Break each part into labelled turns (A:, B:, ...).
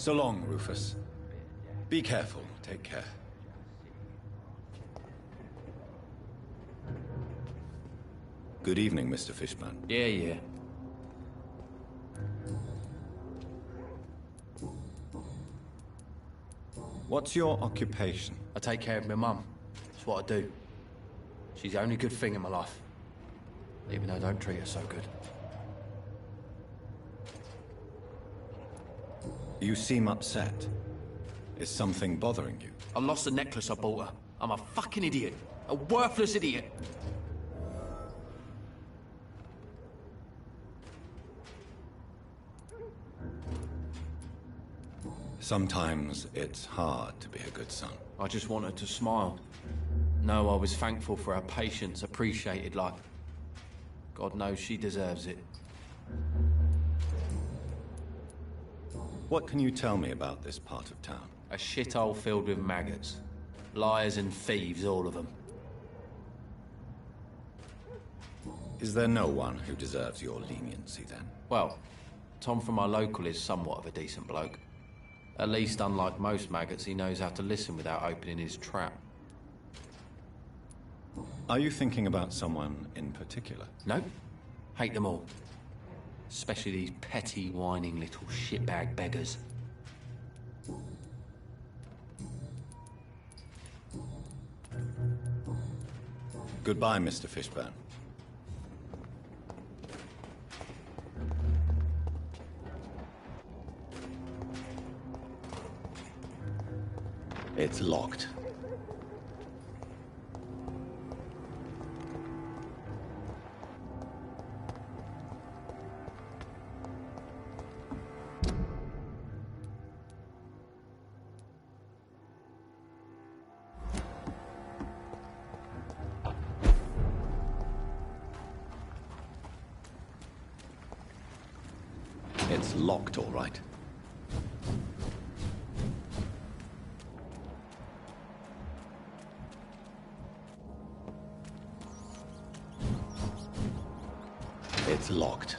A: So long, Rufus. Be careful. Take care. Good evening, Mr. Fishburne.
B: Yeah.
A: What's your occupation?
B: I take care of my mum. That's what I do. She's the only good thing in my life. Even though I don't treat her so good.
A: You seem upset. Is something bothering you?
B: I lost the necklace I bought her. I'm a fucking idiot. A worthless idiot.
A: Sometimes it's hard to be a good son.
B: I just want her to smile. No, I was thankful for her patience, appreciated like... God knows she deserves it.
A: What can you tell me about this part of town?
B: A shithole filled with maggots. Liars and thieves, all of them.
A: Is there no one who deserves your leniency, then?
B: Well, Tom from our local is somewhat of a decent bloke. At least, unlike most maggots, he knows how to listen without opening his trap.
A: Are you thinking about someone in particular?
B: No. Hate them all. Especially these petty, whining little shitbag beggars.
A: Goodbye, Mr. Fishburne. It's locked. It's locked, all right. It's locked.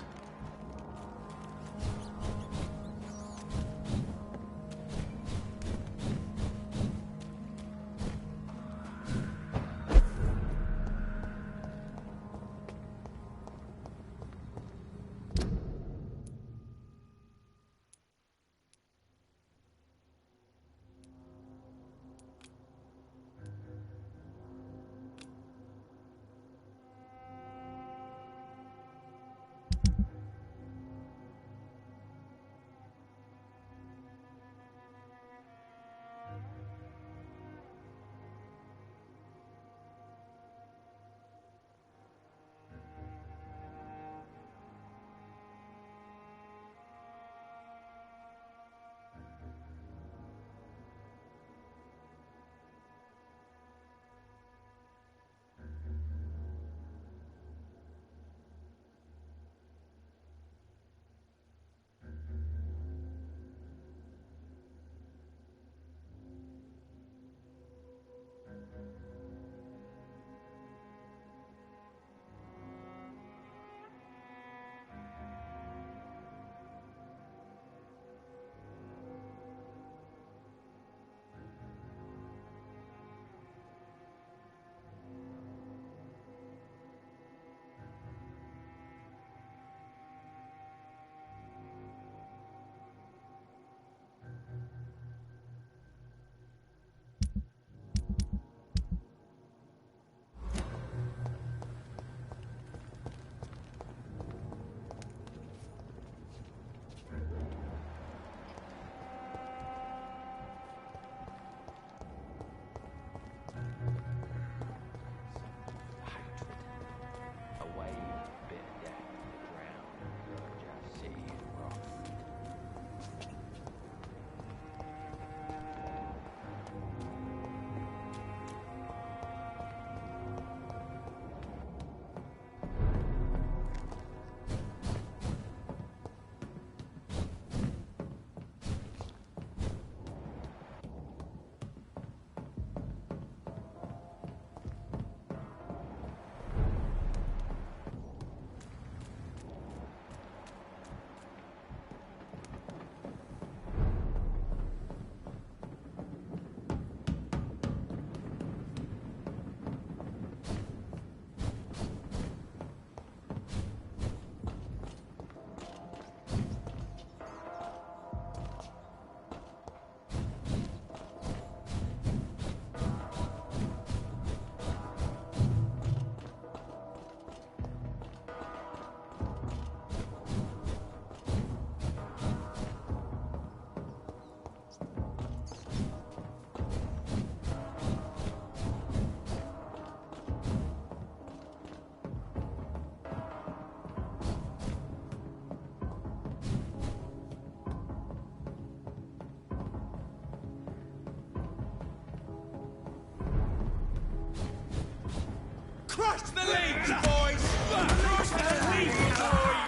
C: Crush the leech, boys! Crush the leech, boys!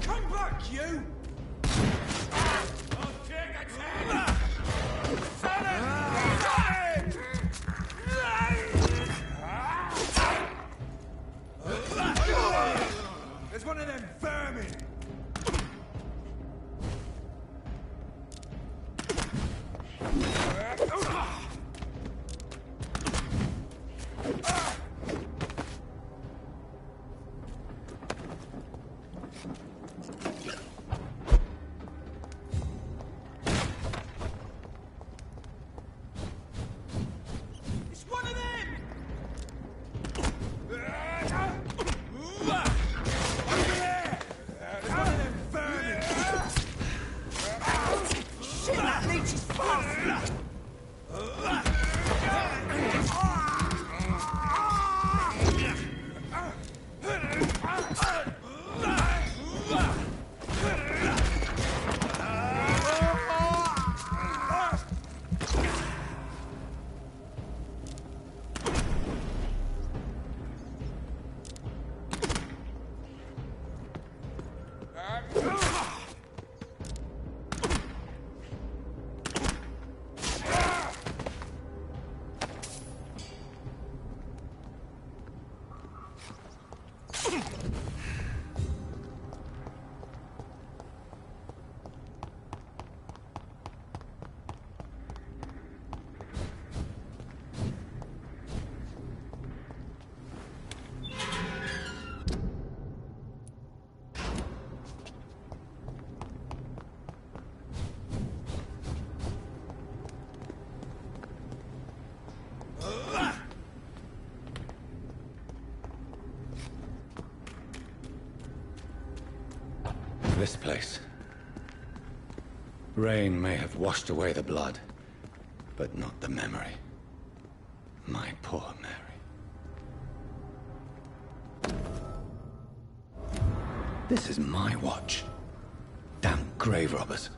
C: Come back, you! I'll take a ten! There's one of them vermin! It's one of them! Over there! There's one of them vermin! Shit, that leech is fast!
A: This place. Rain may have washed away the blood, but not the memory. My poor Mary. This is my watch. Damn grave robbers.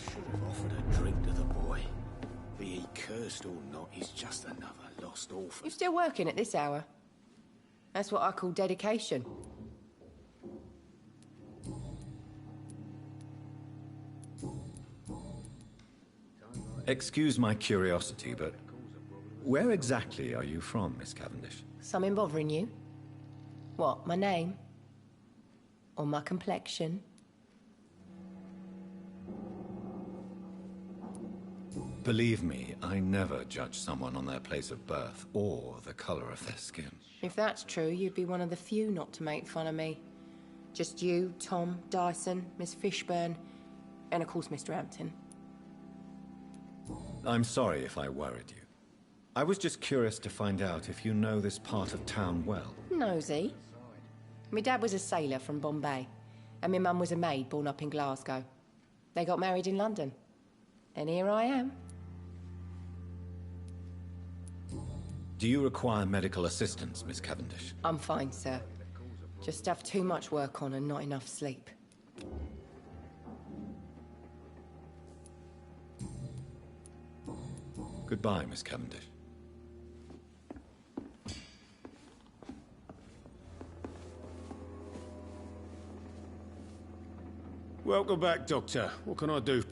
D: should have offered a drink to the boy. Be he cursed or not, he's just another lost orphan.
E: You still working at this hour? That's what I call dedication.
F: Excuse my curiosity, but where exactly are you from, Miss Cavendish?
E: Something bothering you? What, my name? Or my complexion?
F: Believe me, I never judge someone on their place of birth or the color of their skin.
E: If that's true, you'd be one of the few not to make fun of me. Just you, Tom, Dyson, Miss Fishburne, and of course Mr. Hampton.
F: I'm sorry if I worried you. I was just curious to find out if you know this part of town well.
E: Nosy. My dad was a sailor from Bombay, and my mum was a maid born up in Glasgow. They got married in London. And here I am.
F: Do you require medical assistance, Miss Cavendish?
E: I'm fine, sir. Just have too much work on and not enough sleep.
F: Goodbye, Miss Cavendish.
D: Welcome back, Doctor. What can I do?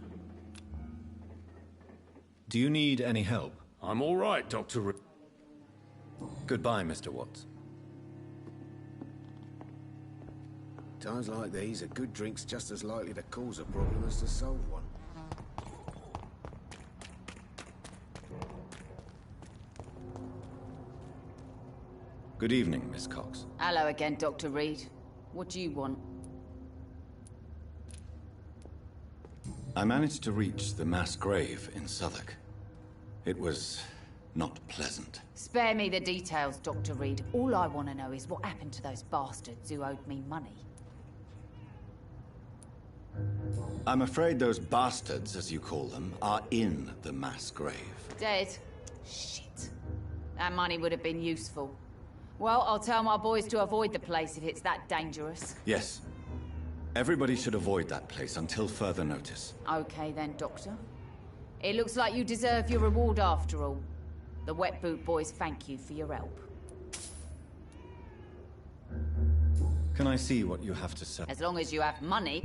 F: Do you need any help?
D: I'm all right, Doctor.
F: Goodbye, Mr. Watts.
D: Times like these, a good drink's just as likely to cause a problem as to solve one.
F: Good evening, Miss Cox.
G: Hello again, Dr. Reed. What do you want?
A: I managed to reach the mass grave in Southwark. It was not pleasant.
G: Spare me the details, Dr. Reed. All I want to know is what happened to those bastards who owed me money.
A: I'm afraid those bastards, as you call them, are in the mass grave.
G: Dead? Shit. That money would have been useful. Well, I'll tell my boys to avoid the place if it's that dangerous.
A: Yes. Everybody should avoid that place until further notice.
G: Okay then, Doctor. It looks like you deserve your reward after all. The Wet Boot Boys thank you for your help.
F: Can I see what you have to say?
G: As long as you have money.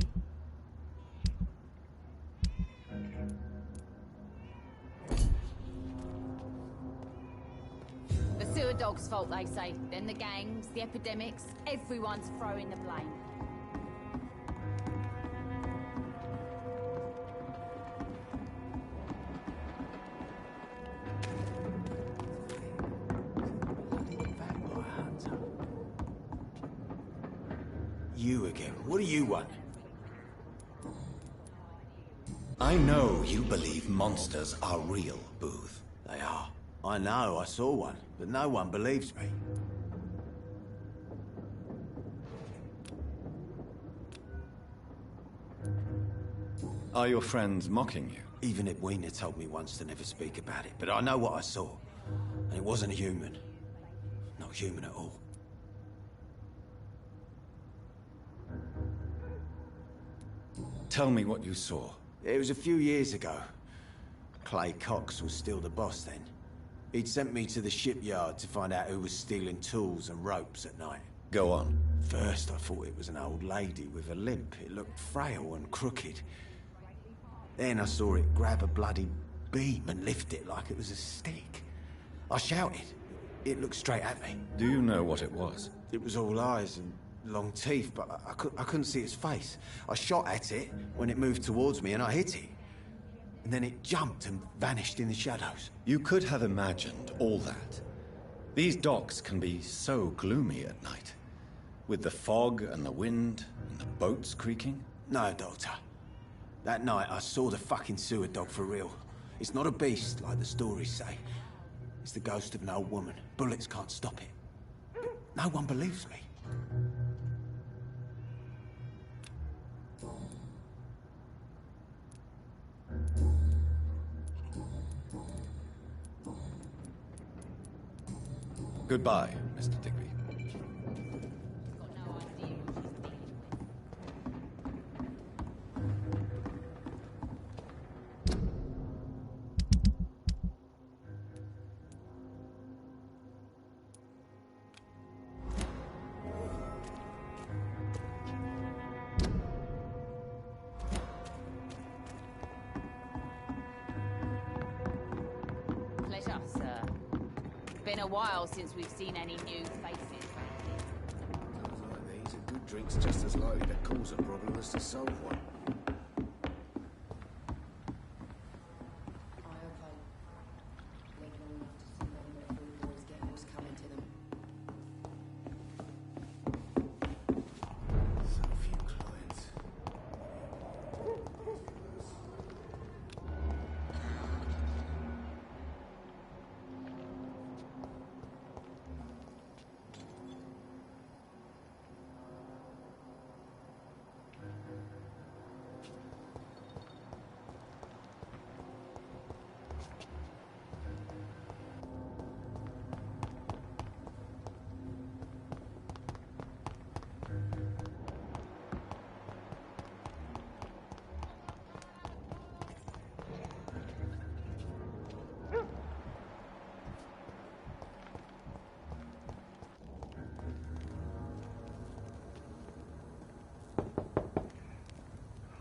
G: The sewer dog's fault, they say. Then the gangs, the epidemics, everyone's throwing the blame.
D: You again. What do you want?
A: I know you believe monsters are real, Booth.
D: They are. I know, I saw one, but no one believes me.
F: Are your friends mocking you?
D: Even Edwina told me once to never speak about it, but I know what I saw. And it wasn't human. Not human at all.
F: Tell me what you saw.
D: It was a few years ago. Clay Cox was still the boss then. He'd sent me to the shipyard to find out who was stealing tools and ropes at night.
F: Go on.
D: First, I thought it was an old lady with a limp. It looked frail and crooked. Then I saw it grab a bloody beam and lift it like it was a stick. I shouted. It looked straight at me.
F: Do you know what it was?
D: It was all eyes and long teeth, but I couldn't see its face. I shot at it when it moved towards me and I hit it. And then it jumped and vanished in the shadows.
F: You could have imagined all that. These docks can be so gloomy at night. With the fog and the wind and the boats creaking.
D: No, Doctor. That night I saw the fucking sewer dog for real. It's not a beast like the stories say. It's the ghost of an old woman. Bullets can't stop it. But no one believes me.
F: Goodbye, Mr. Digby.
G: been a while since we've seen any new faces.
H: Times like these, a good drink's just as likely to cause a problem as to solve one. So few clients.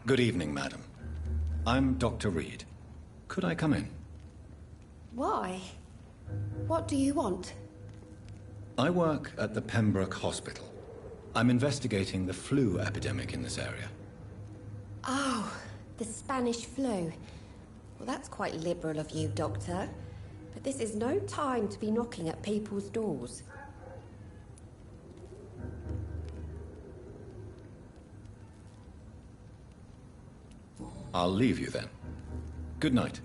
A: Good evening, madam. I'm Dr. Reed. Could I come in?
I: Why? What do you want?
A: I work at the Pembroke Hospital. I'm investigating the flu epidemic in this area.
I: Oh, the Spanish flu. Well, that's quite liberal of you, Doctor. But this is no time to be knocking at people's doors.
A: I'll leave you then. Good night.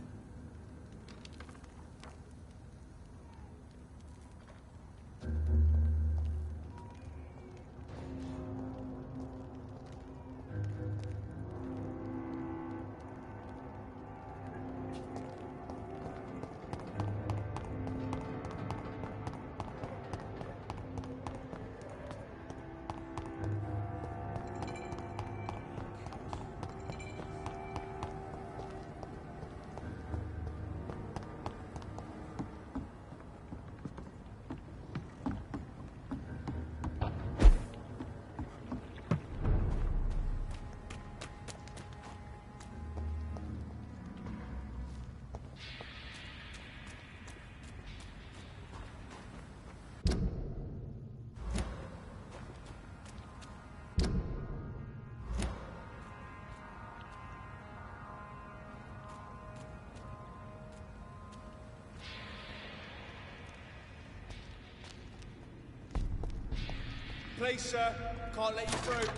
C: Please, sir. Can't let you through.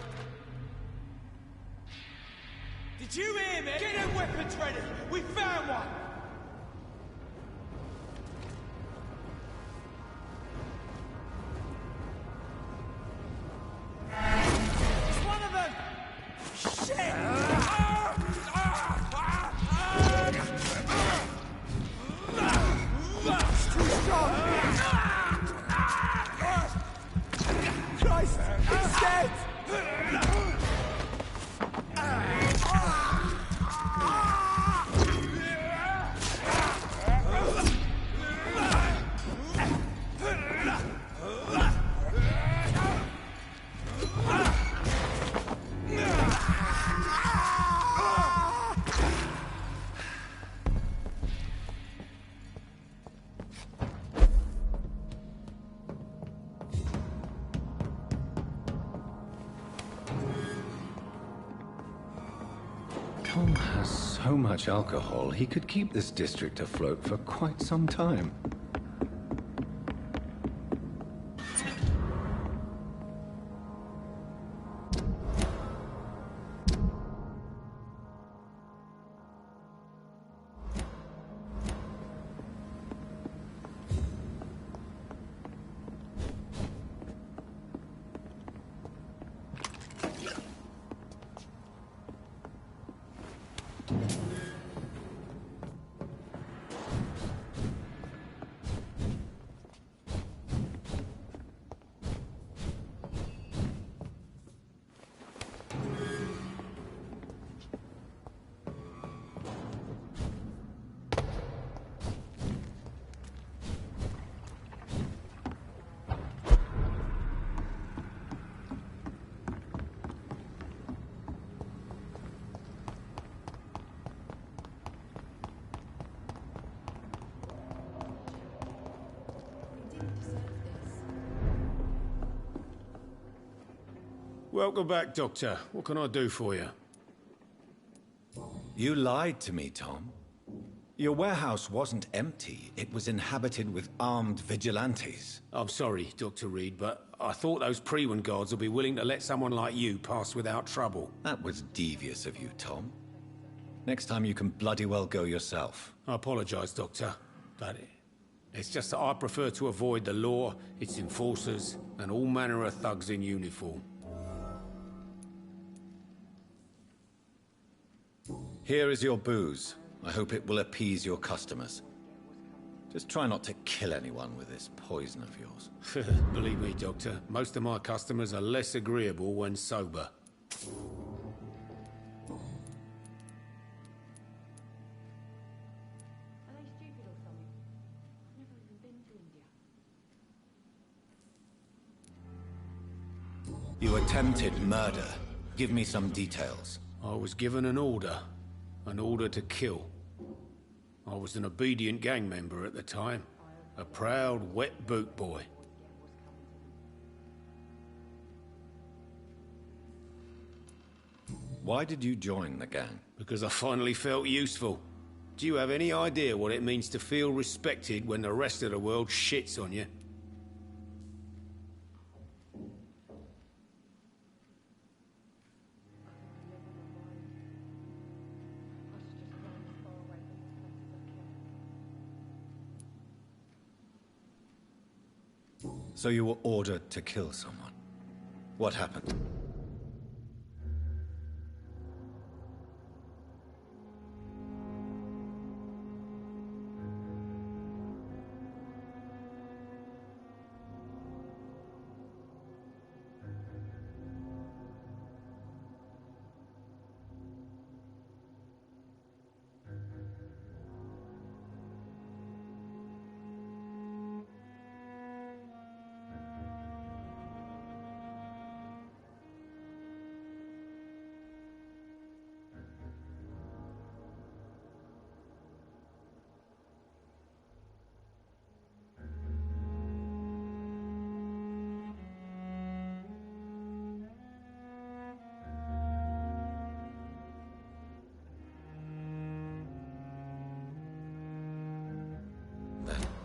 C: Did you hear me? Get them weapons ready. We found one. It's one of them. Shit! It's too strong. Christ! He's dead!
A: Tom has so much alcohol, he could keep this district afloat for quite some time.
H: Welcome back, Doctor. What can I do for you?
F: You lied to me, Tom. Your warehouse wasn't empty. It was inhabited with armed vigilantes.
H: I'm sorry, Dr. Reed, but I thought those Prewen guards would be willing to let someone like you pass without trouble.
F: That was devious of you, Tom. Next time you can bloody well go yourself.
H: I apologize, Doctor, but it's just that I prefer to avoid the law, its enforcers, and all manner of thugs in uniform.
F: Here is your booze. I hope it will appease your customers. Just try not to kill anyone with this poison of yours.
H: Believe me, Doctor, most of my customers are less agreeable when sober.
F: You attempted murder. Give me some details.
H: I was given an order to kill. I was an obedient gang member at the time, a proud, wet boot boy.
F: Why did you join the gang?
H: Because I finally felt useful. Do you have any idea what it means to feel respected when the rest of the world shits on you?
F: So you were ordered to kill someone. What happened?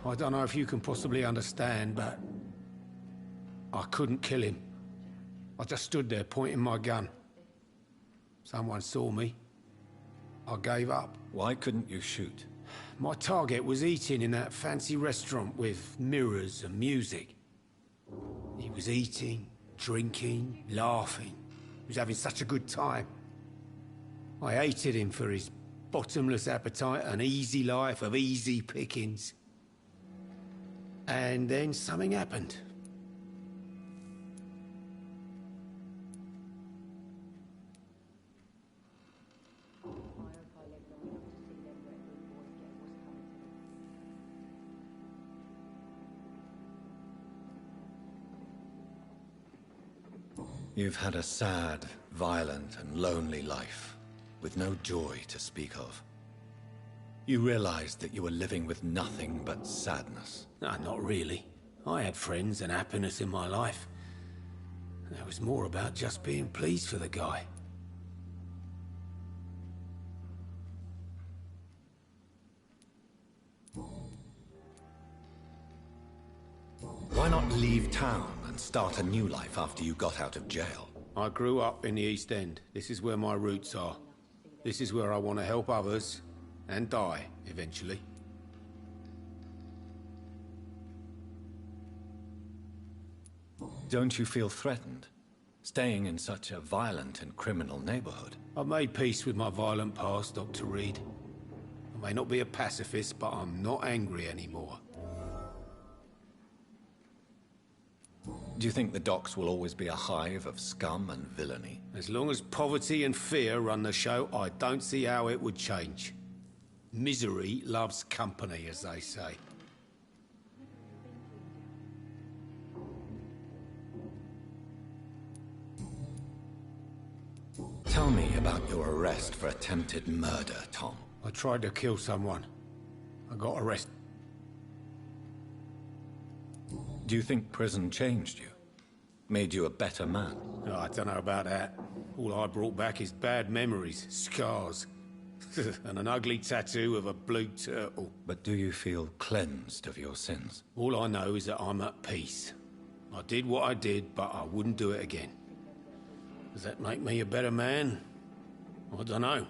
H: I don't know if you can possibly understand, but I couldn't kill him. I just stood there pointing my gun. Someone saw me. I gave up.
F: Why couldn't you shoot?
H: My target was eating in that fancy restaurant with mirrors and music. He was eating, drinking, laughing. He was having such a good time. I hated him for his bottomless appetite and easy life of easy pickings. And then something happened.
F: You've had a sad, violent, and lonely life, with no joy to speak of. You realized that you were living with nothing but sadness.
H: No, not really. I had friends and happiness in my life. It was more about just being pleased for the guy.
F: Why not leave town and start a new life after you got out of jail?
H: I grew up in the East End. This is where my roots are. This is where I want to help others and die, eventually.
F: Don't you feel threatened, staying in such a violent and criminal neighborhood?
H: I've made peace with my violent past, Dr. Reed. I may not be a pacifist, but I'm not angry anymore.
F: Do you think the docks will always be a hive of scum and villainy?
H: As long as poverty and fear run the show, I don't see how it would change. Misery loves company, as they say.
F: Tell me about your arrest for attempted murder, Tom.
H: I tried to kill someone. I got arrested.
F: Do you think prison changed you? Made you a better man.
H: Oh, I don't know about that. All I brought back is bad memories, scars, and an ugly tattoo of a blue turtle.
F: But do you feel cleansed of your sins?
H: All I know is that I'm at peace. I did what I did, but I wouldn't do it again. Does that make me a better man? I don't know.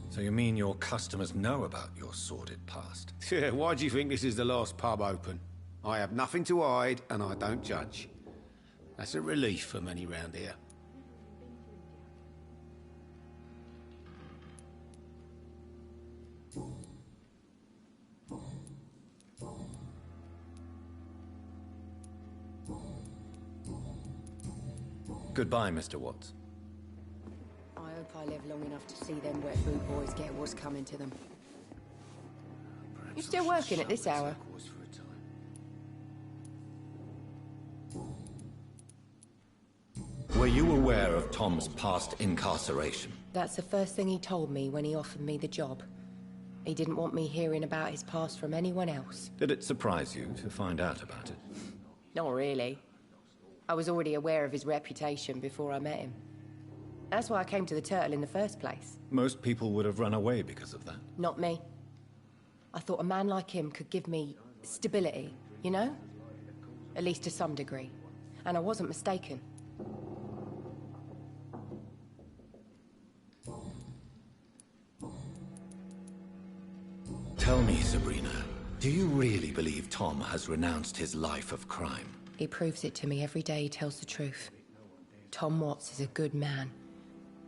F: So you mean your customers know about your sordid past?
H: Yeah, why do you think this is the last pub open? I have nothing to hide, and I don't judge. That's a relief for many round here.
F: Goodbye, Mr. Watts.
E: I hope I live long enough to see them wet boot boys get what's coming to them. You still working at this hour?
F: Were you aware of Tom's past incarceration?
E: That's the first thing he told me when he offered me the job. He didn't want me hearing about his past from anyone else.
F: Did it surprise you to find out about it?
E: Not really. I was already aware of his reputation before I met him. That's why I came to the Turtle in the first place.
F: Most people would have run away because of that.
E: Not me. I thought a man like him could give me stability, you know? At least to some degree. And I wasn't mistaken.
F: Tell me, Sabrina, do you really believe Tom has renounced his life of crime?
E: He proves it to me every day he tells the truth. Tom Watts is a good man.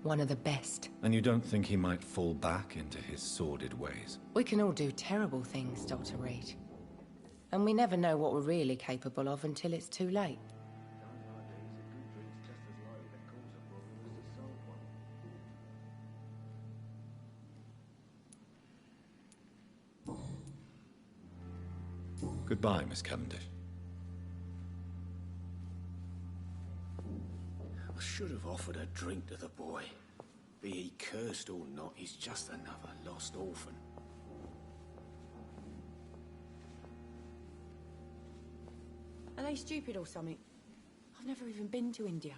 E: One of the best.
F: And you don't think he might fall back into his sordid ways?
E: We can all do terrible things, Dr. Reed. And we never know what we're really capable of until it's too late.
F: Goodbye, Miss Cavendish.
H: I should have offered a drink to the boy. Be he cursed or not, he's just another lost orphan.
E: Are they stupid or something? I've never even been to India.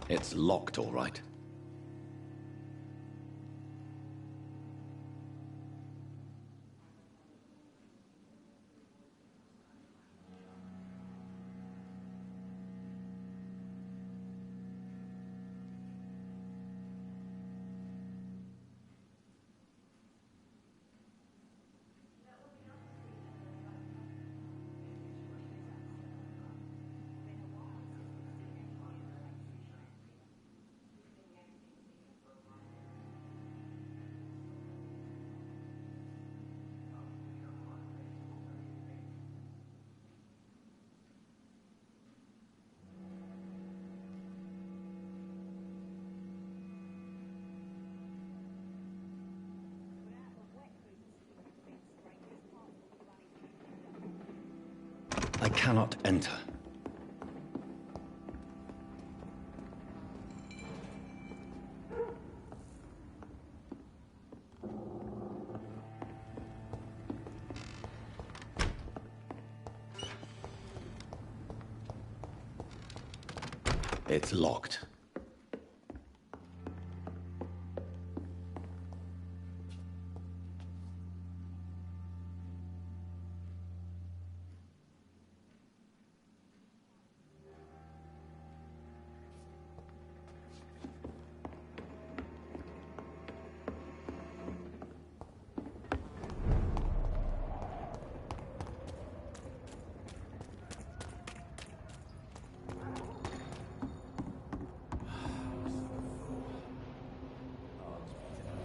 F: It's locked, all right. I cannot enter. It's locked.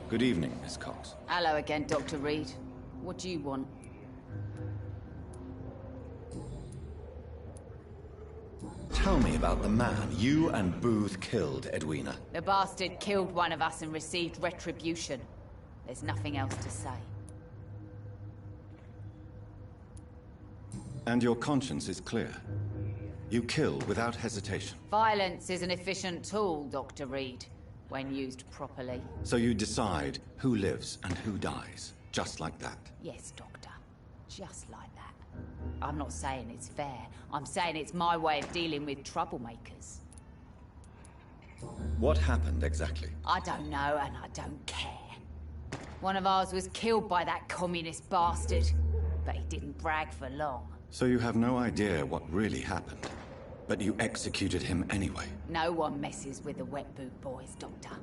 F: Good evening, Miss Cox.
G: Hello again, Dr. Reed. What do you want?
F: Tell me about the man you and Booth killed, Edwina.
G: The bastard killed one of us and received retribution. There's nothing else to say.
A: And your conscience is clear. You kill without hesitation.
G: Violence is an efficient tool, Dr. Reed, when used properly.
A: So you decide who lives and who dies, just like that.
G: Yes, Doctor. Just like that. I'm not saying it's fair. I'm saying it's my way of dealing with troublemakers.
A: What happened exactly?
G: I don't know, and I don't care. One of ours was killed by that communist bastard, but he didn't brag for long.
A: So you have no idea what really happened, but you executed him anyway.
G: No one messes with the Wet Boot Boys, Doctor.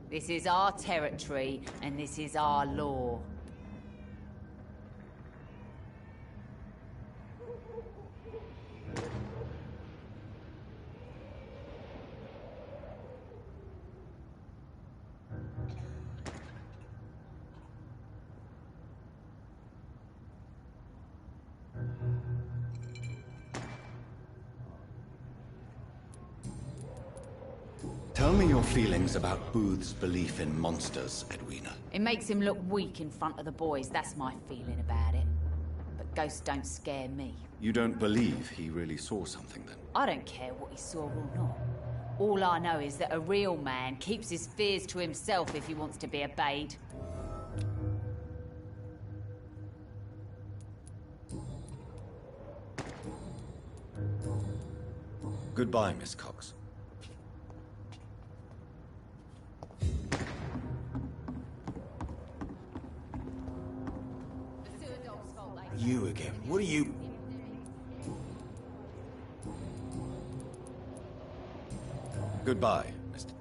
G: This is our territory, and this is our law.
A: Tell me your feelings about Booth's belief in monsters, Edwina.
G: It makes him look weak in front of the boys, that's my feeling about it. But ghosts don't scare me.
A: You don't believe he really saw something, then?
G: I don't care what he saw or not. All I know is that a real man keeps his fears to himself if he wants to be obeyed.
A: Goodbye, Miss Cox.
D: You again. What are you...
A: Goodbye, Mr.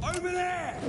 C: Over there!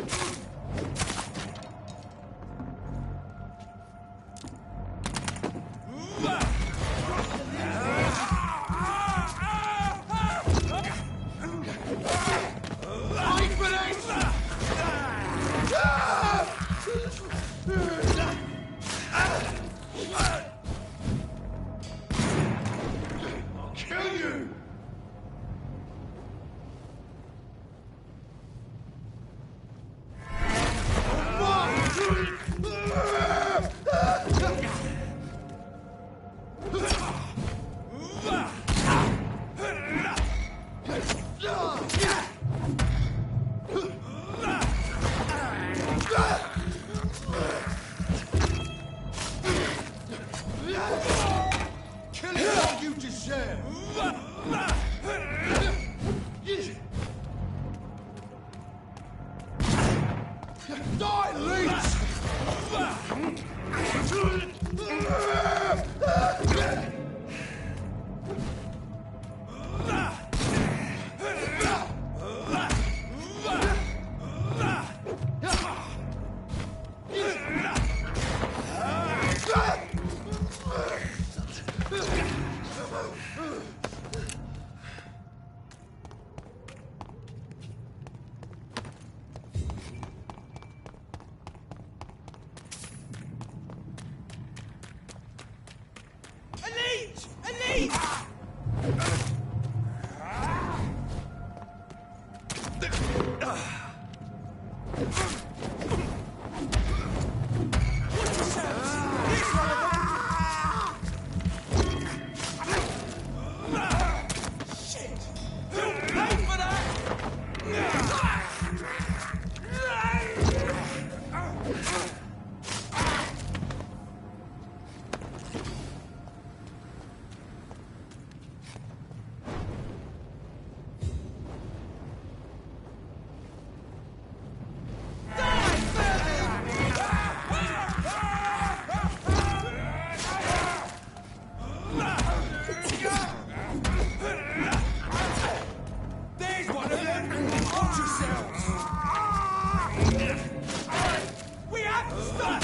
C: We have to stop!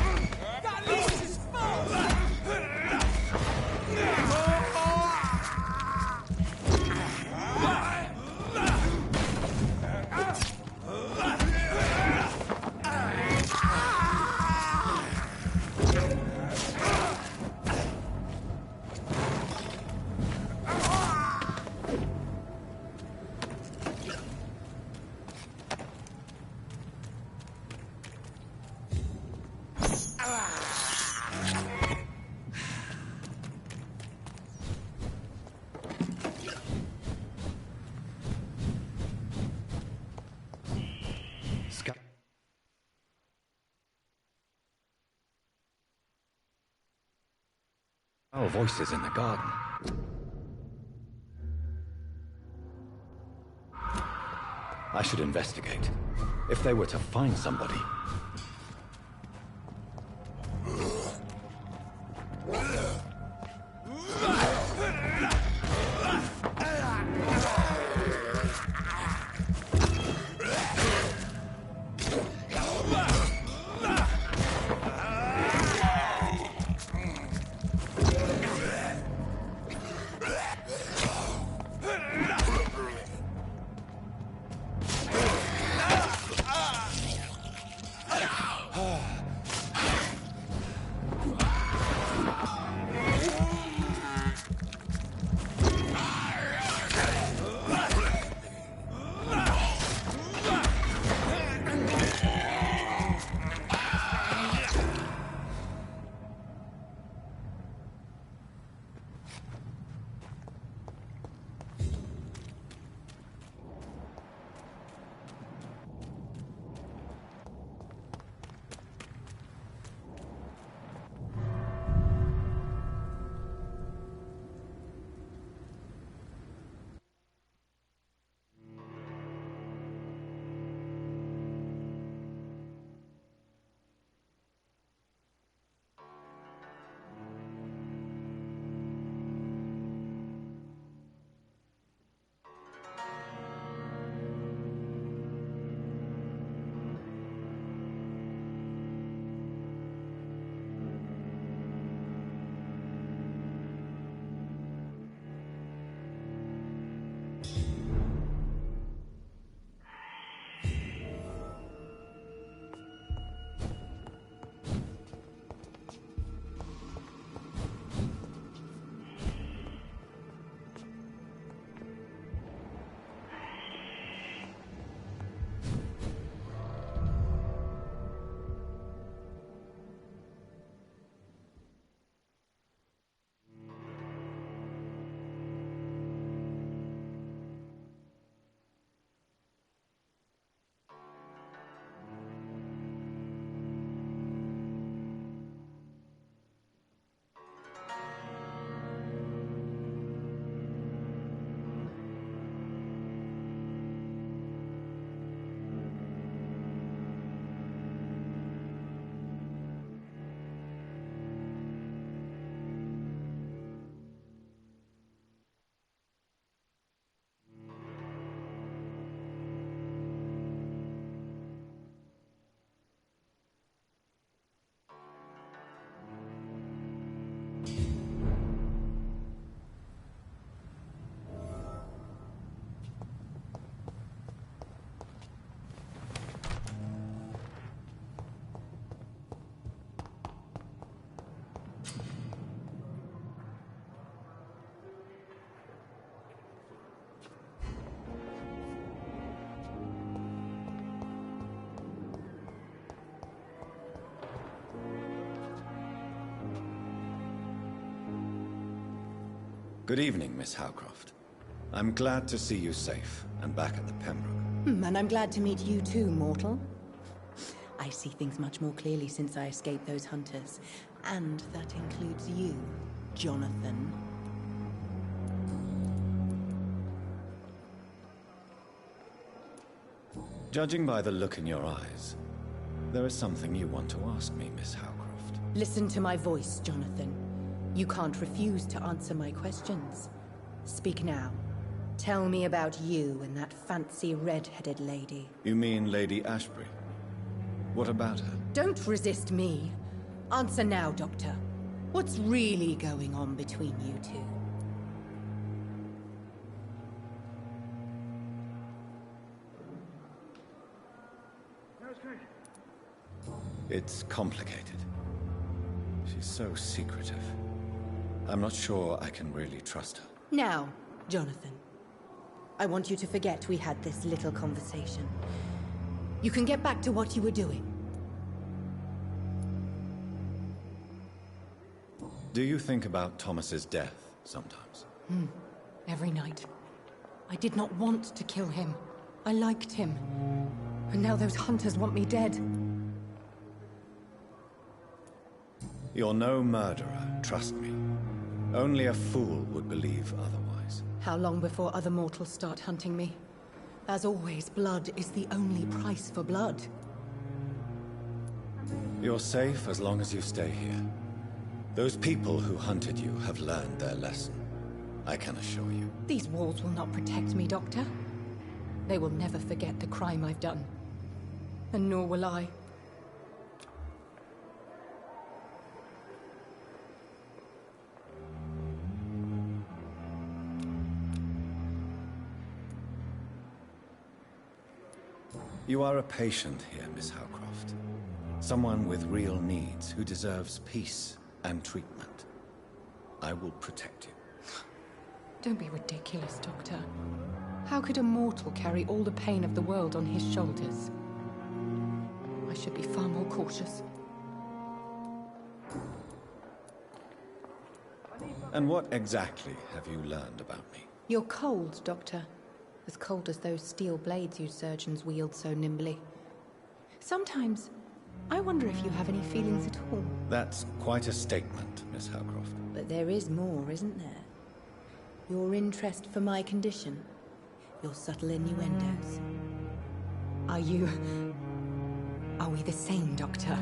F: Our voices in the garden. I should investigate. If they were to find somebody. Good evening, Miss Howcroft. I'm glad to see you safe and back at the Pembroke.
E: And I'm glad to meet you too, mortal. I see things much more clearly since I escaped those hunters. And that includes you, Jonathan.
F: Judging by the look in your eyes, there is something you want to ask me, Miss Howcroft.
E: Listen to my voice, Jonathan. You can't refuse to answer my questions. Speak now. Tell me about you and that fancy red-headed lady.
F: You mean Lady Ashbury? What about her?
E: Don't resist me. Answer now, Doctor. What's really going on between you two?
F: It's complicated. She's so secretive. I'm not sure I can really trust her.
E: Now, Jonathan. I want you to forget we had this little conversation. You can get back to what you were doing.
F: Do you think about Thomas's death sometimes?
E: Every night. I did not want to kill him. I liked him. And now those hunters want me dead.
F: You're no murderer, trust me. Only a fool would believe otherwise.
J: How long before other mortals start hunting me? As always, blood is the only price for blood.
F: You're safe as long as you stay here. Those people who hunted you have learned their lesson. I can assure you.
J: These walls will not protect me, Doctor. They will never forget the crime I've done. And nor will I.
F: You are a patient here, Miss Howcroft. Someone with real needs who deserves peace and treatment. I will protect you.
J: Don't be ridiculous, Doctor. How could a mortal carry all the pain of the world on his shoulders? I should be far more cautious.
F: And what exactly have you learned about me?
J: You're cold, Doctor. As cold as those steel blades you surgeons wield so nimbly. Sometimes, I wonder if you have any feelings at all.
F: That's quite a statement, Miss Howcroft.
J: But there is more, isn't there? Your interest for my condition. Your subtle innuendos. Are we the same, Doctor?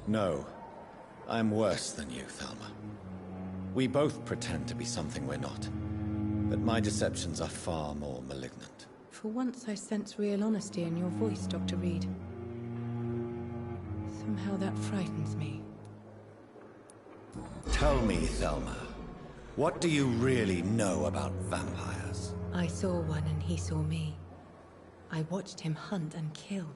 F: No. I'm worse than you, Thelma. We both pretend to be something we're not. But my deceptions are far more malignant.
J: For once I sense real honesty in your voice, Dr. Reed. Somehow that frightens me.
F: Tell me, Thelma, what do you really know about vampires?
J: I saw one and he saw me. I watched him hunt and kill.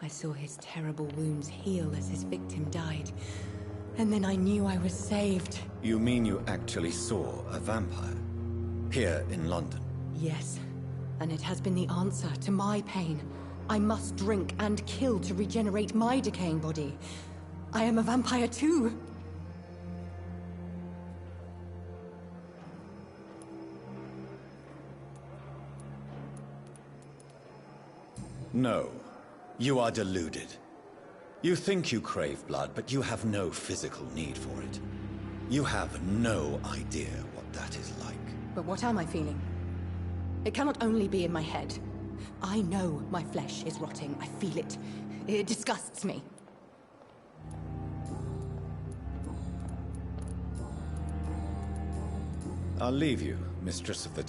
J: I saw his terrible wounds heal as his victim died. And then I knew I was saved.
F: You mean you actually saw a vampire? Here in London?
J: Yes. And it has been the answer to my pain. I must drink and kill to regenerate my decaying body. I am a vampire too.
F: No. You are deluded. You think you crave blood, but you have no physical need for it. You have no idea what that is like.
J: But what am I feeling? It cannot only be in my head. I know my flesh is rotting. I feel it. It disgusts me.
F: I'll leave you, Mistress of the...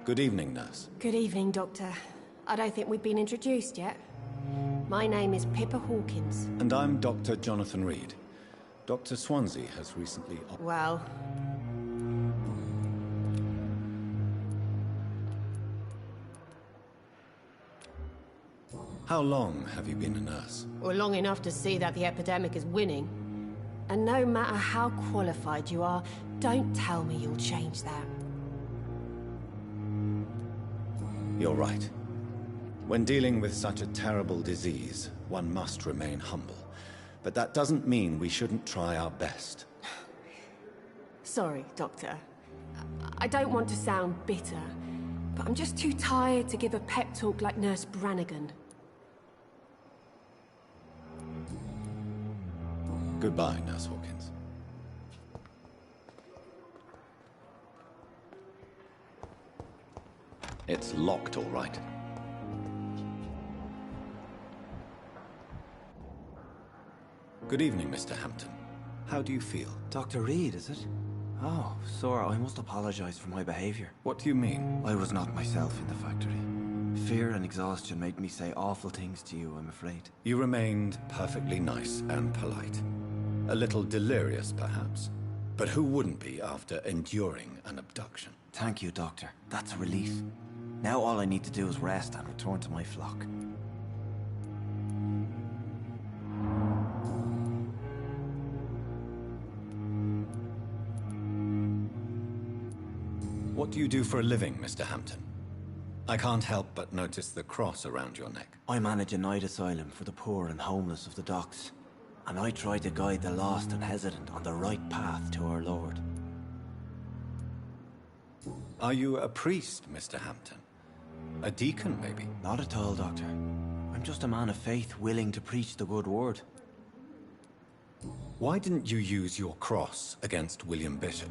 A: Good evening, nurse.
I: Good evening, Doctor. I don't think we've been introduced yet. My name is Pippa Hawkins.
A: And I'm Dr. Jonathan Reed. Dr. Swansea has recently...
I: Well...
A: How long have you been a nurse?
I: Well, long enough to see that the epidemic is winning. And no matter how qualified you are, don't tell me you'll change that.
A: You're right. When dealing with such a terrible disease, one must remain humble. But that doesn't mean we shouldn't try our best.
I: Sorry, Doctor. I don't want to sound bitter, but I'm just too tired to give a pep talk like Nurse Brannigan.
A: Goodbye, Nurse Hawkins. It's locked, all right. Good evening, Mr. Hampton. How do you feel?
K: Dr. Reed, is it? Oh, sir, I must apologize for my behavior.
A: What do you mean?
K: I was not myself in the factory. Fear and exhaustion made me say awful things to you, I'm afraid.
A: You remained perfectly nice and polite. A little delirious, perhaps. But who wouldn't be after enduring an abduction?
K: Thank you, Doctor. That's a relief. Now all I need to do is rest and return to my flock.
A: What do you do for a living, Mr. Hampton? I can't help but notice the cross around your neck.
K: I manage a night asylum for the poor and homeless of the docks. And I try to guide the lost and hesitant on the right path to our Lord.
A: Are you a priest, Mr. Hampton? A deacon, maybe?
K: Not at all, Doctor. I'm just a man of faith willing to preach the good word.
A: Why didn't you use your cross against William Bishop?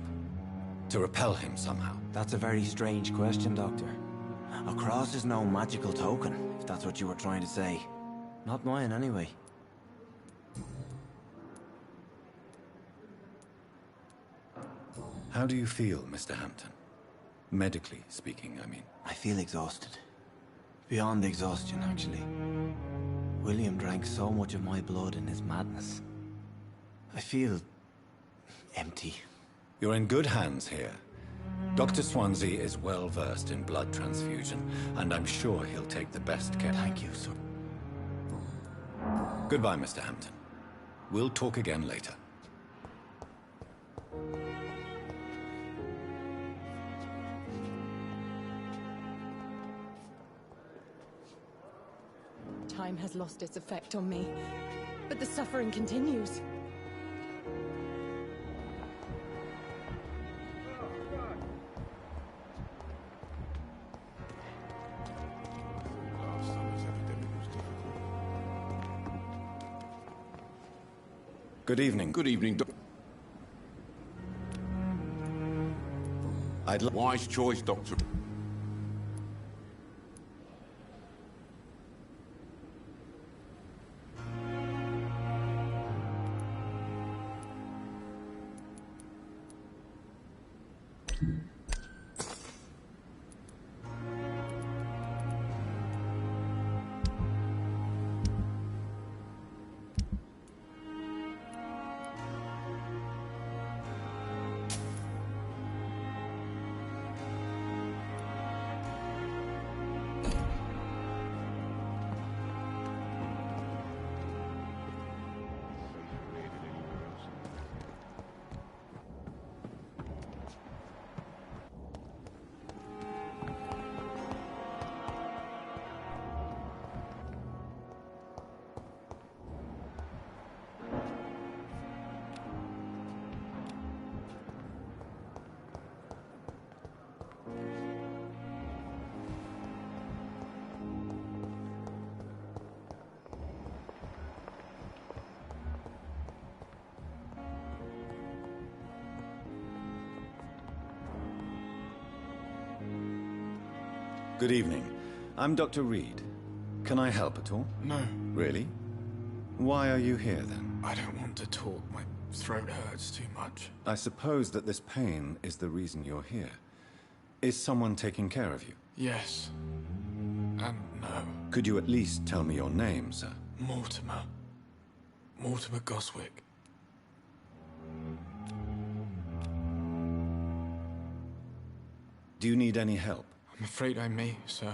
A: To repel him somehow?
K: That's a very strange question, Doctor. A cross is no magical token, if that's what you were trying to say. Not mine, anyway.
A: How do you feel, Mr. Hampton? Medically speaking, I mean.
K: I feel exhausted. Beyond exhaustion, actually. William drank so much of my blood in his madness. I feel... empty.
A: You're in good hands here. Dr. Swansea is well versed in blood transfusion, and I'm sure he'll take the best care.
K: Thank you, sir.
A: Goodbye, Mr. Hampton. We'll talk again later.
J: Time has lost its effect on me, but the suffering continues.
A: Good evening.
L: Good evening, Wise choice, Doctor.
A: Good evening. I'm Dr. Reed. Can I help at all?
M: No.
A: Really? Why are you here, then?
M: I don't want to talk. My throat hurts too much.
A: I suppose that this pain is the reason you're here. Is someone taking care of you?
L: Yes. And no.
A: Could you at least tell me your name, sir?
L: Mortimer. Mortimer Goswick.
A: Do you need any help?
L: I'm afraid I may, sir.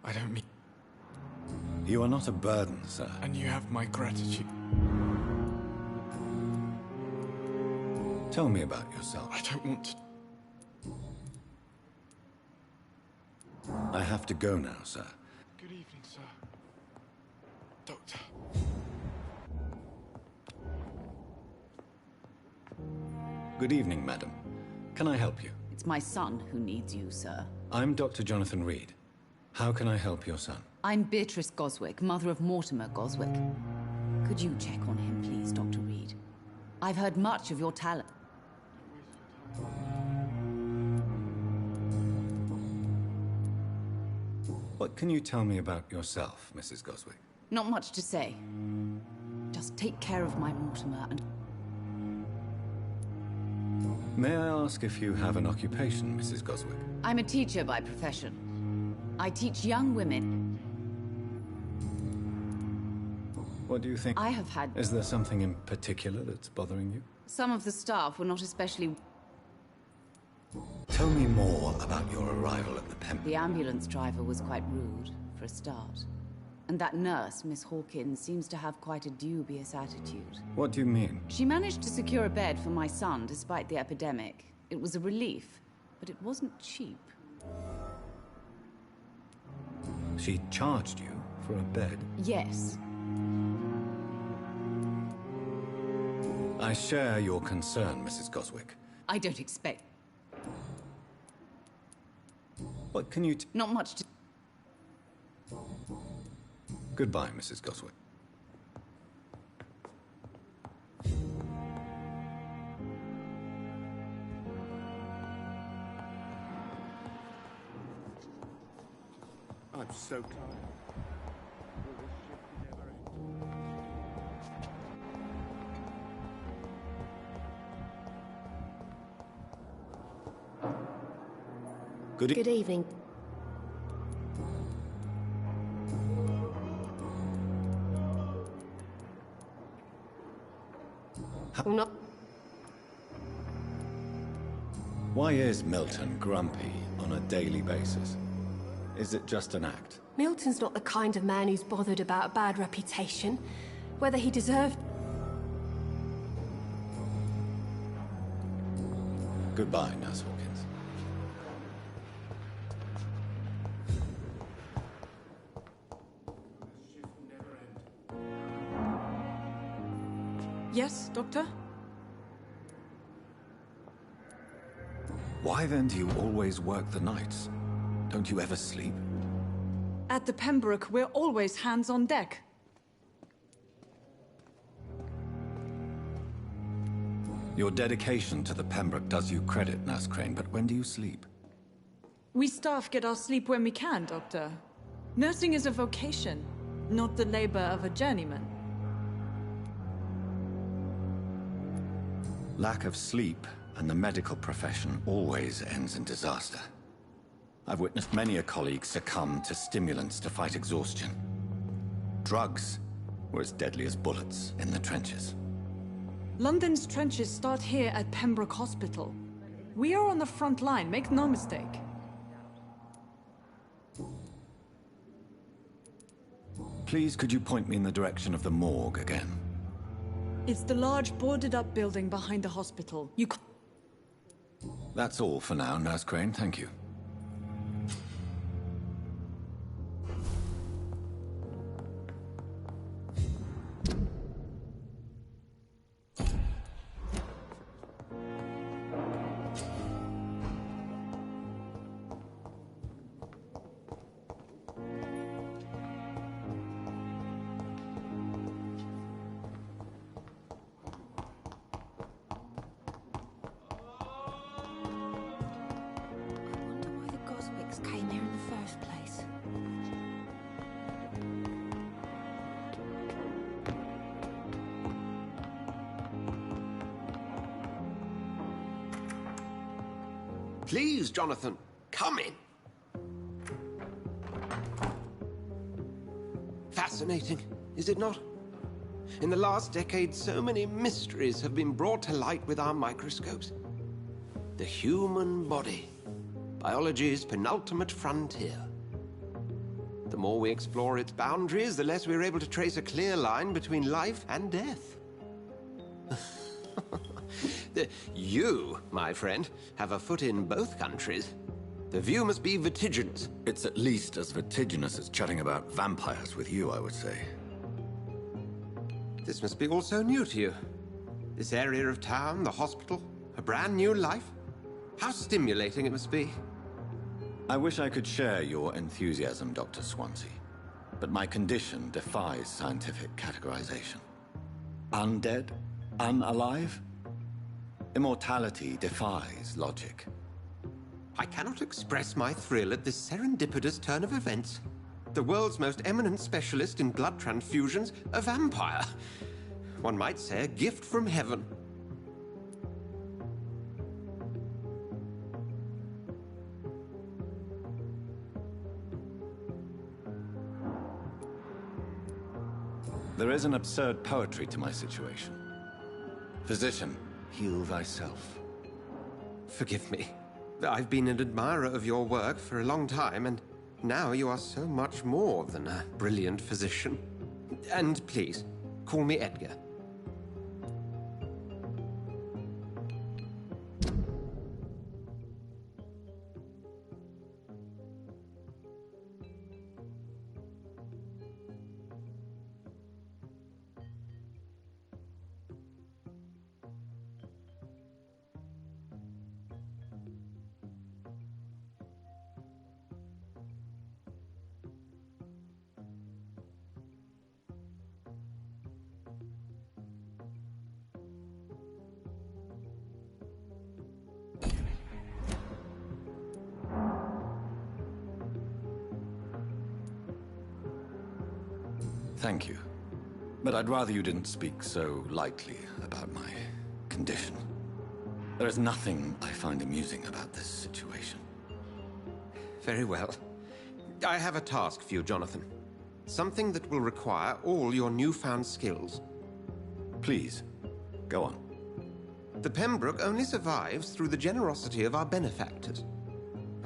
L: I don't mean...
A: You are not a burden, sir.
L: And you have my gratitude.
A: Tell me about yourself.
L: I don't want to...
A: I have to go now, sir.
L: Good evening, sir. Doctor.
A: Good evening, madam. Can I help you?
G: It's my son who needs you, sir.
A: I'm Dr. Jonathan Reed. How can I help your son?
G: I'm Beatrice Goswick, mother of Mortimer Goswick. Could you check on him, please, Dr. Reed? I've heard much of your talent.
A: What can you tell me about yourself, Mrs. Goswick?
G: Not much to say. Just take care of my Mortimer and...
A: May I ask if you have an occupation, Mrs. Goswick?
G: I'm a teacher by profession. I teach young women.
A: What do you think?
G: I have had...
A: Is there something in particular that's bothering you?
G: Some of the staff were not especially...
A: Tell me more about your arrival at the Pembroke.
G: The ambulance driver was quite rude, for a start. And that nurse, Miss Hawkins, seems to have quite a dubious attitude.
A: What do you mean?
G: She managed to secure a bed for my son despite the epidemic. It was a relief, but it wasn't cheap.
A: She charged you for a bed?
G: Yes.
A: I share your concern, Mrs. Goswick.
G: I don't expect...
A: What can you...
G: Not much to...
A: Goodbye, Mrs. Goswick.
H: I'm so tired.
I: Good evening. No.
A: Why is Milton grumpy on a daily basis? Is it just an act?
I: Milton's not the kind of man who's bothered about a bad reputation. Whether he deserved...
A: Goodbye, Nurse Hawkins.
M: Yes, Doctor?
A: Why then do you always work the nights? Don't you ever sleep?
M: At the Pembroke, we're always hands on deck.
A: Your dedication to the Pembroke does you credit, Nurse Crane, but when do you sleep?
M: We staff get our sleep when we can, Doctor. Nursing is a vocation, not the labor of a journeyman.
A: Lack of sleep and the medical profession always ends in disaster. I've witnessed many a colleague succumb to stimulants to fight exhaustion. Drugs were as deadly as bullets in the trenches.
M: London's trenches start here at Pembroke Hospital. We are on the front line, make no mistake.
A: Please, could you point me in the direction of the morgue again?
M: It's the large boarded-up building behind the hospital.
A: That's all for now, Nurse Crane. Thank you.
I: Came here in the first place.
N: Please, Jonathan, come in. Fascinating, is it not? In the last decade, so many mysteries have been brought to light with our microscopes. The human body, biology's penultimate frontier. The more we explore its boundaries, the less we're able to trace a clear line between life and death. You, my friend, have a foot in both countries. The view must be vertiginous.
A: It's at least as vertiginous as chatting about vampires with you, I would say.
N: This must be all so new to you. This area of town, the hospital, a brand new life. How stimulating it must be.
A: I wish I could share your enthusiasm, Dr. Swansea. But my condition defies scientific categorization. Undead? Unalive? Immortality defies logic.
N: I cannot express my thrill at this serendipitous turn of events. The world's most eminent specialist in blood transfusions, a vampire. One might say a gift from heaven.
A: There is an absurd poetry to my situation. Physician, heal thyself.
N: Forgive me. I've been an admirer of your work for a long time, and now you are so much more than a brilliant physician. And please, call me Edgar.
A: Thank you. But I'd rather you didn't speak so lightly about my condition. There is nothing I find amusing about this situation.
N: Very well. I have a task for you, Jonathan. Something that will require all your newfound skills.
A: Please, go on.
N: The Pembroke only survives through the generosity of our benefactors.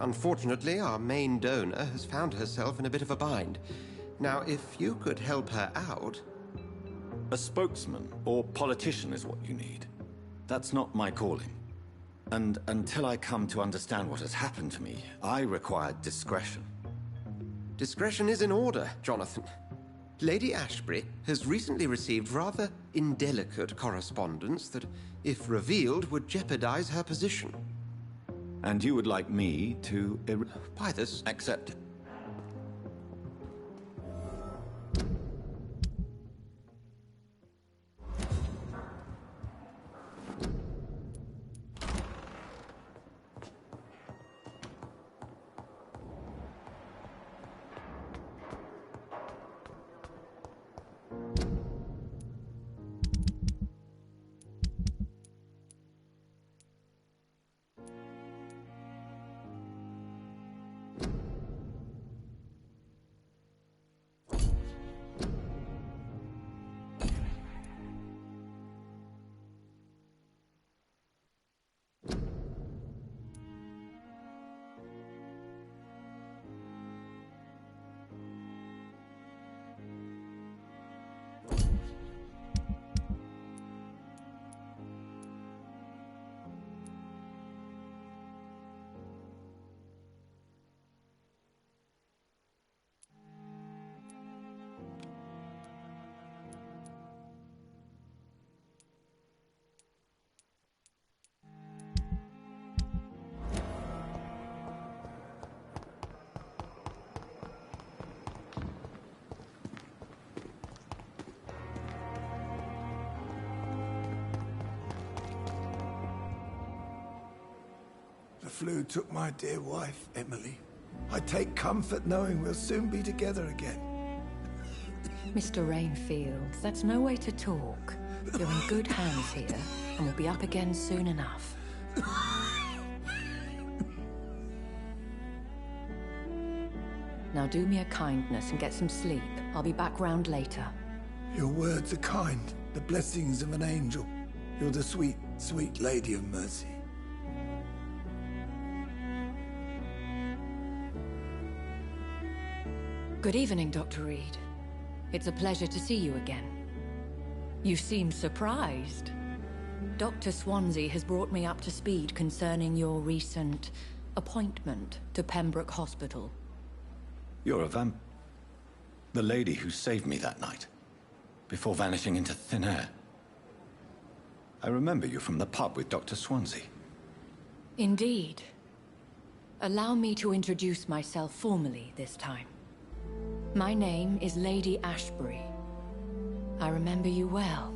N: Unfortunately, our main donor has found herself in a bit of a bind. Now, if you could help her out...
A: A spokesman or politician is what you need. That's not my calling. And until I come to understand what has happened to me, I require discretion.
N: Discretion is in order, Jonathan. Lady Ashbury has recently received rather indelicate correspondence that, if revealed, would jeopardize her position.
A: And you would like me to...
N: By this...
A: accept it.
O: The flu took my dear wife, Emily. I take comfort knowing we'll soon be together again.
P: Mr. Rainfield, that's no way to talk. You're in good hands here, and we'll be up again soon enough. Now do me a kindness and get some sleep. I'll be back round later.
O: Your words are kind, the blessings of an angel. You're the sweet, sweet Lady of Mercy.
P: Good evening, Dr. Reed. It's a pleasure to see you again. You seem surprised. Dr. Swansea has brought me up to speed concerning your recent appointment to Pembroke Hospital.
A: You're a the lady who saved me that night, before vanishing into thin air. I remember you from the pub with Dr. Swansea.
P: Indeed. Allow me to introduce myself formally this time. My name is Lady Ashbury. I remember you well,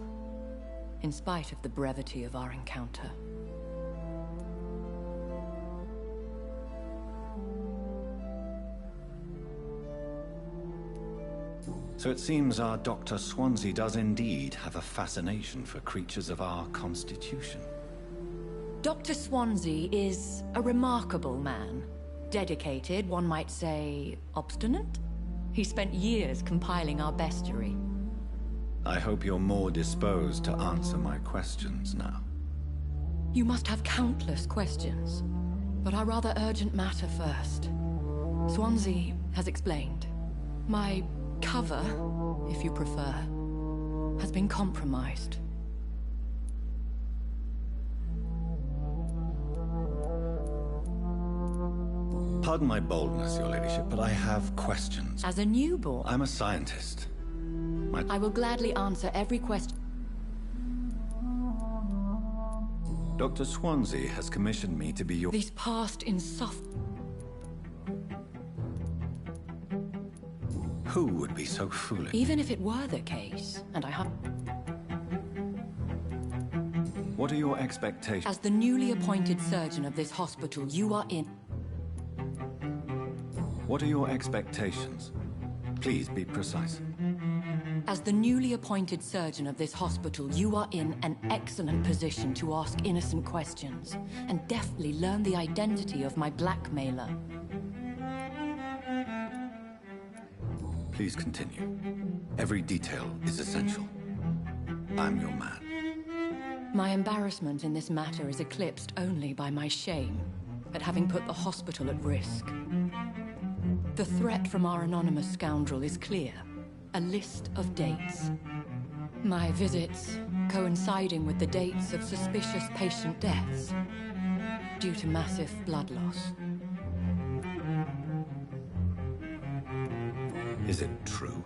P: in spite of the brevity of our encounter.
A: So it seems our Dr. Swansea does indeed have a fascination for creatures of our constitution.
P: Dr. Swansea is a remarkable man. Dedicated, one might say, obstinate? He spent years compiling our bestiary.
A: I hope you're more disposed to answer my questions now.
P: You must have countless questions, but our rather urgent matter first. Swansea has explained. My cover, if you prefer, has been compromised.
A: Pardon my boldness, Your Ladyship, but I have questions.
P: As a newborn?
A: I'm a scientist.
P: I will gladly answer every question.
A: Dr. Swansea has commissioned me to be your...
P: These past
A: Who would be so foolish?
P: Even if it were the case, and I have...
A: What are your expectations?
P: As the newly appointed surgeon of this hospital, you are in...
A: What are your expectations? Please be precise.
P: As the newly appointed surgeon of this hospital, you are in an excellent position to ask innocent questions and deftly learn the identity of my blackmailer.
A: Please continue. Every detail is essential. I'm your man.
P: My embarrassment in this matter is eclipsed only by my shame at having put the hospital at risk. The threat from our anonymous scoundrel is clear. A list of dates. My visits coinciding with the dates of suspicious patient deaths due to massive blood loss.
A: Is it true?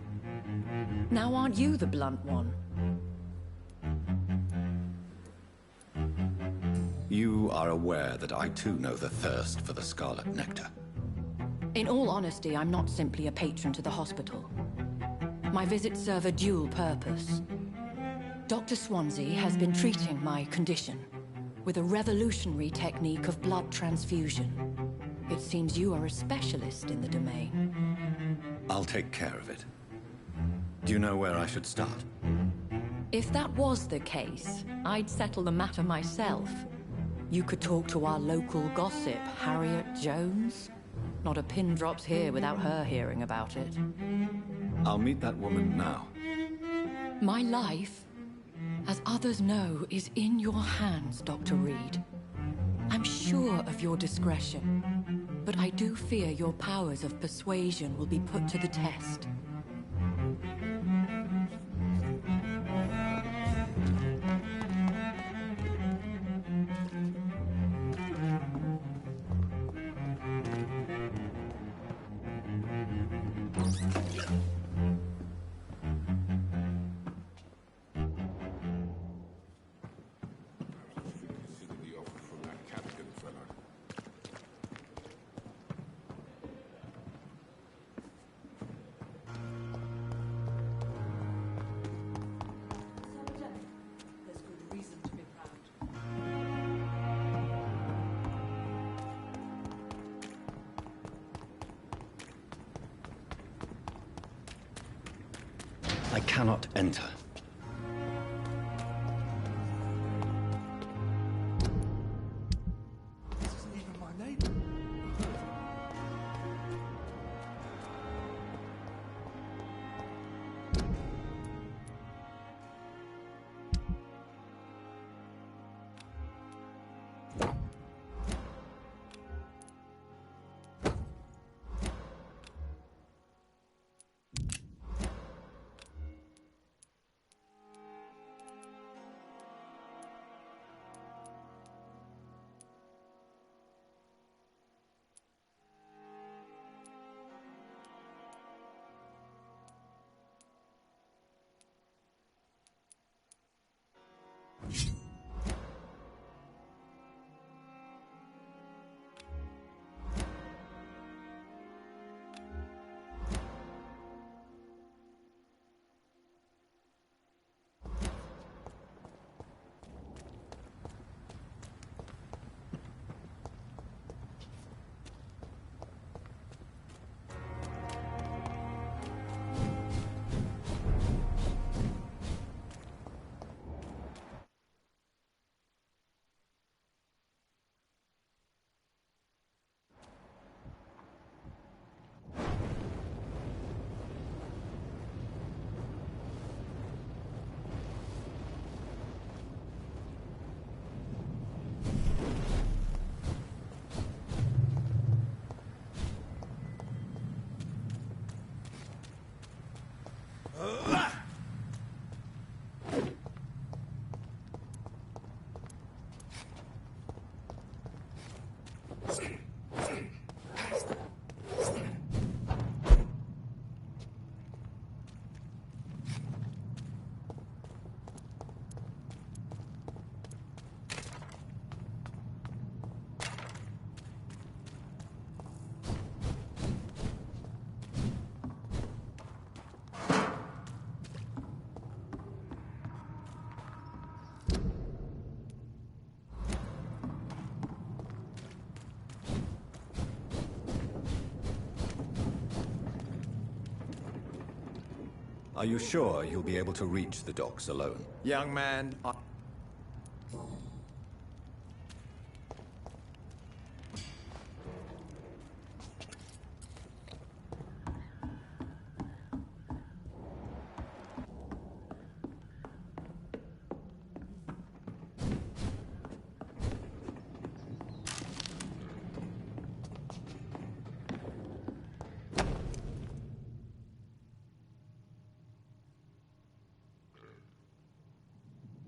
P: Now aren't you the blunt one?
A: You are aware that I too know the thirst for the scarlet nectar.
P: In all honesty, I'm not simply a patron to the hospital. My visits serve a dual purpose. Dr. Swansea has been treating my condition with a revolutionary technique of blood transfusion. It seems you are a specialist in the domain.
A: I'll take care of it. Do you know where I should start?
P: If that was the case, I'd settle the matter myself. You could talk to our local gossip, Harriet Jones. Not a pin drops here without her hearing about it.
A: I'll meet that woman now.
P: My life, as others know, is in your hands, Dr. Reed. I'm sure of your discretion, but I do fear your powers of persuasion will be put to the test.
A: I cannot enter.
F: Are you sure you'll be able to reach the docks alone?
L: Young man,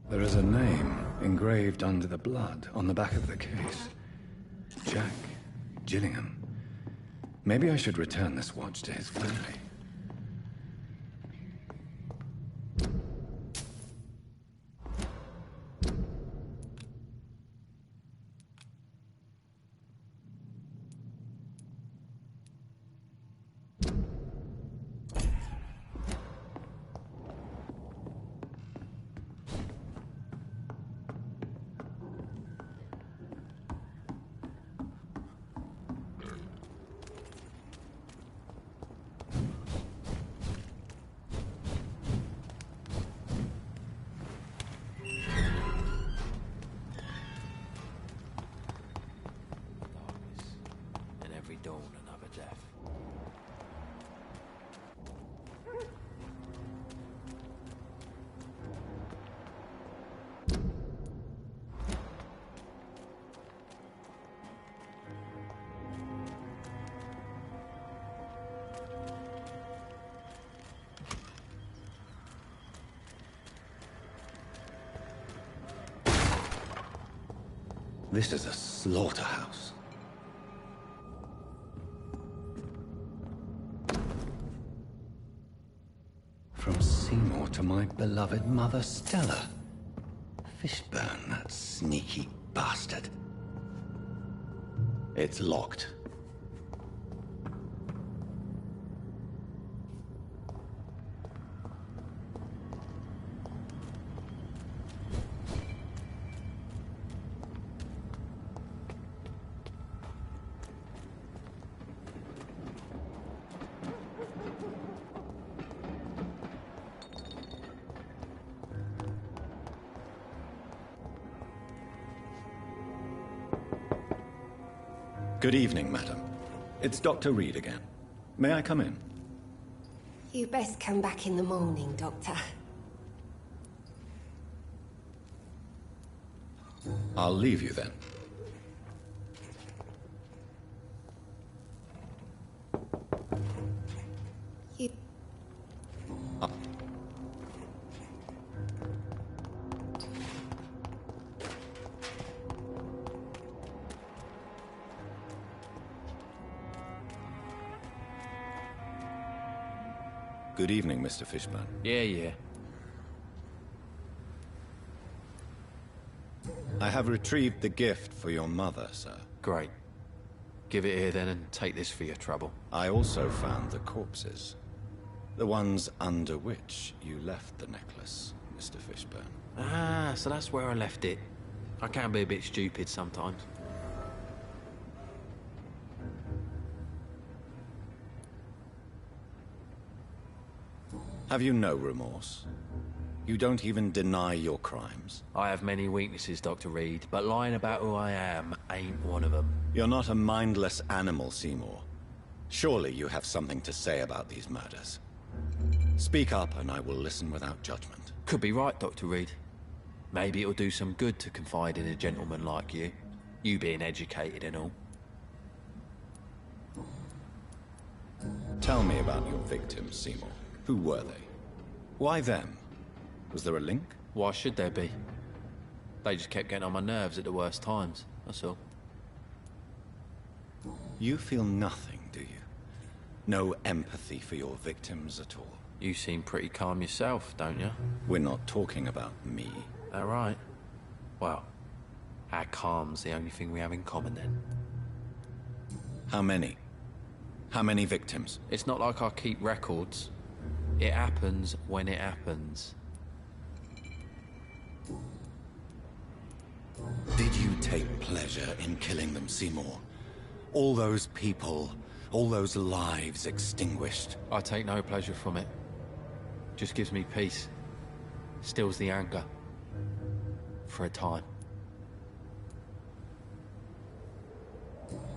F: There is a name engraved under the blood on the back of the case. Jack Gillingham. Maybe I should return this watch to his family.
B: Dawn another death.
F: This is a slaughterhouse. From Seymour to my beloved mother, Stella. Fishburne, that sneaky bastard. It's locked. Good evening, madam. It's Dr. Reed again. May I come in?
I: You best come back in the morning, Doctor.
F: I'll leave you then.
I: You...
F: Good evening, Mr. Fishburne.
B: Yeah.
F: I have retrieved the gift for your mother, sir.
B: Great. Give it here then and take this for your trouble.
F: I also found the corpses. The ones under which you left the necklace, Mr. Fishburne.
B: Ah, so that's where I left it. I can be a bit stupid sometimes.
F: Have you no remorse? You don't even deny your crimes?
B: I have many weaknesses, Dr. Reed, but lying about who I am ain't one of them.
F: You're not a mindless animal, Seymour. Surely you have something to say about these murders. Speak up and I will listen without judgment.
B: Could be right, Dr. Reed. Maybe it'll do some good to confide in a gentleman like you. You being educated and all.
F: Tell me about your victims, Seymour. Who were they? Why them? Was there a link?
B: Why should there be? They just kept getting on my nerves at the worst times, that's all.
F: You feel nothing, do you? No empathy for your victims at all?
B: You seem pretty calm yourself, don't you?
F: We're not talking about me.
B: That right? Well, our calm's the only thing we have in common then.
F: How many? How many victims?
B: It's not like I keep records. It happens when it happens.
F: Did you take pleasure in killing them, Seymour? All those people, all those lives extinguished.
B: I take no pleasure from it. Just gives me peace. Stills the anger. For a time.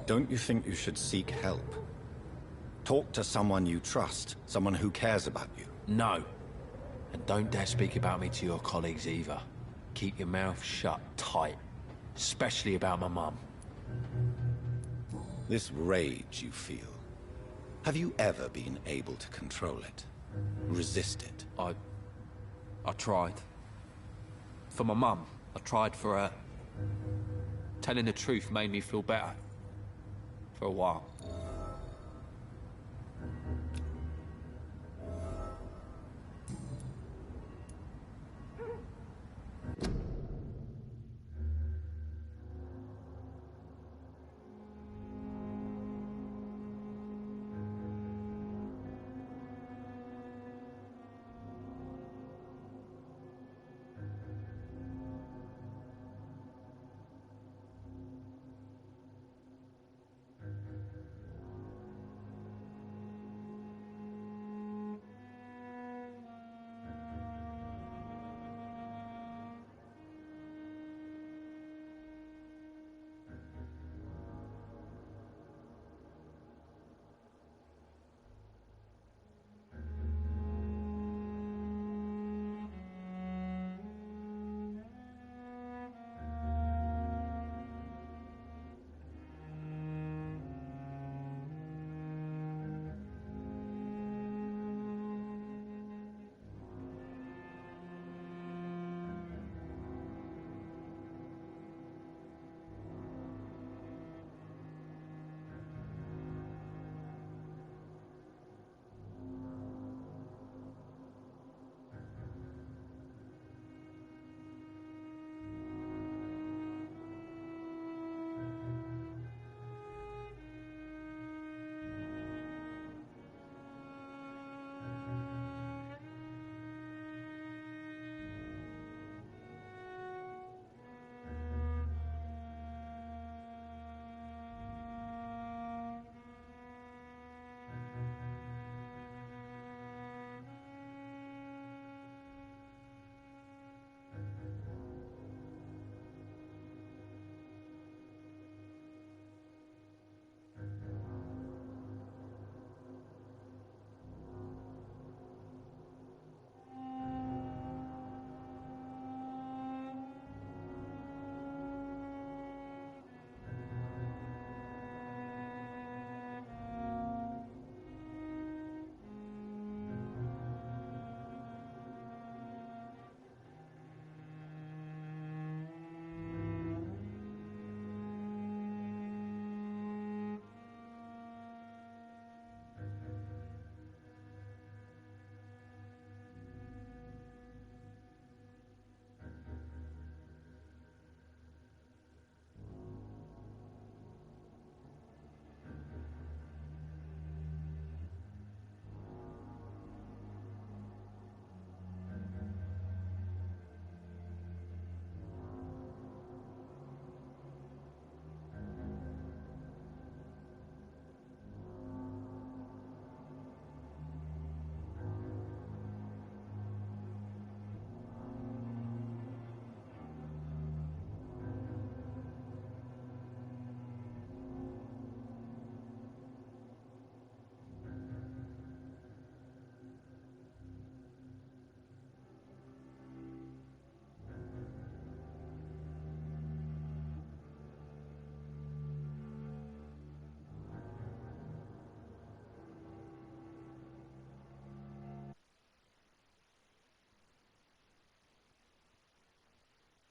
A: Don't you think you should seek help? Talk to someone you trust, someone who cares about you.
B: No. And don't dare speak about me to your colleagues either. Keep your mouth shut tight. Especially about my mum.
A: This rage you feel, have you ever been able to control it? Resist it?
B: I tried. For my mum, I tried for her. Telling the truth made me feel better. For a while.